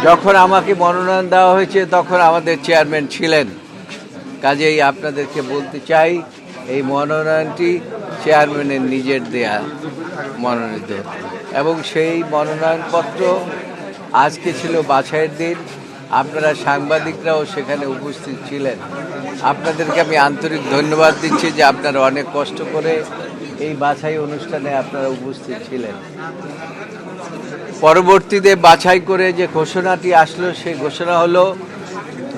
যখন আমাকে মনোনয়ন দেওয়া হয়েছে তখন আমাদের চেয়ারম্যান ছিলেন, কাজেই আপনাদেরকে বলতে চাই এই মনোনয়নটি চেয়ারম্যানের নিজের দেয়া মনোনীত, এবং সেই মনোনয়নপত্র আজকে ছিল বাছাইয়ের দিন। আপনারা সাংবাদিকরাও সেখানে উপস্থিত ছিলেন। আপনাদেরকে আমি আন্তরিক ধন্যবাদ দিচ্ছি যে আপনারা অনেক কষ্ট করে এই বাছাই অনুষ্ঠানে আপনারা উপস্থিত ছিলেন। পরবর্তীতে বাছাই করে যে ঘোষণাটি আসলো সেই ঘোষণা হলো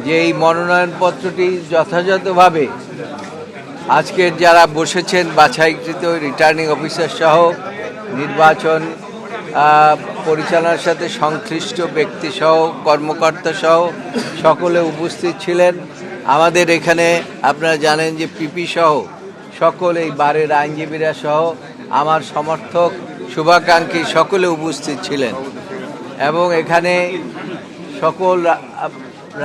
যে এই মনোনয়নপত্রটি যথাযথভাবে আজকের যারা বসেছেন বাছাইকৃত রিটার্নিং অফিসার সহ নির্বাচন পরিচালনার সাথে সংশ্লিষ্ট ব্যক্তি সহ কর্মকর্তা সহ সকলে উপস্থিত ছিলেন। আমাদের এখানে আপনারা জানেন যে পিপি সহ সকল এই বারের আইনজীবীরা সহ আমার সমর্থক শুভাকাঙ্ক্ষী সকলে উপস্থিত ছিলেন, এবং এখানে সকল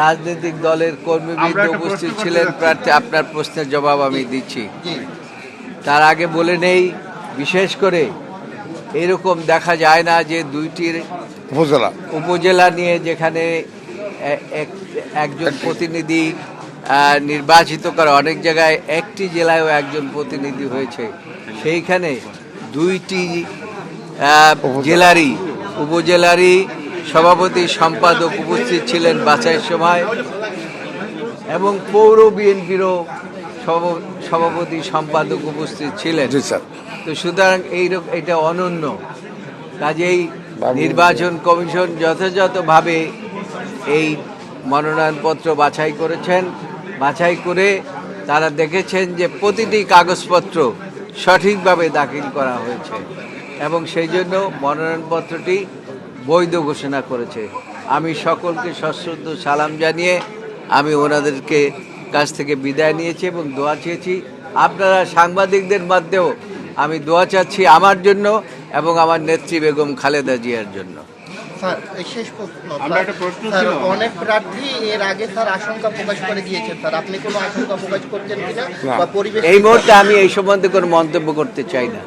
রাজনৈতিক দলের কর্মীবৃন্দ উপস্থিত ছিলেন। প্রার্থী আপনার প্রশ্নের জবাব আমি দিচ্ছি। তার আগে বলে নেই, বিশেষ করে এরকম দেখা যায় না যে দুইটির উপজেলা নিয়ে যেখানে একজন প্রতিনিধি নির্বাচিত করে, অনেক জায়গায় একটি জেলায়ও একজন প্রতিনিধি হয়েছে, সেইখানে দুইটি জেলারই উপজেলারই সভাপতি সম্পাদক উপস্থিত ছিলেন বাছাইয়ের সময়, এবং পৌর বিএনপিরও সভাপতি সম্পাদক উপস্থিত ছিলেন। তো সুতরাং এটা অনন্য। কাজেই নির্বাচন কমিশন যথাযথভাবে এই মনোনয়নপত্র বাছাই করেছেন। বাছাই করে তারা দেখেছেন যে প্রতিটি কাগজপত্র সঠিকভাবে দাখিল করা হয়েছে, এবং সেই জন্য মনোনয়নপত্রটি বৈধ ঘোষণা করেছে। আমি সকলকে সশ্রদ্ধ সালাম জানিয়ে আমি ওনাদেরকে কাছ থেকে বিদায় নিয়েছি এবং দোয়া চেয়েছি। আপনারা সাংবাদিকদের মধ্যেও আমি দোয়া চাচ্ছি আমার জন্য এবং আমার নেত্রী বেগম খালেদা জিয়ার জন্য। স্যার, শেষ প্রশ্ন, অনেক প্রার্থী এর আগে স্যার আশঙ্কা প্রকাশ করে দিয়েছেন, স্যার আপনি কোনো আশঙ্কা প্রকাশ করছেন কিনা? এই মুহূর্তে আমি এই সম্বন্ধে কোনো মন্তব্য করতে চাই না।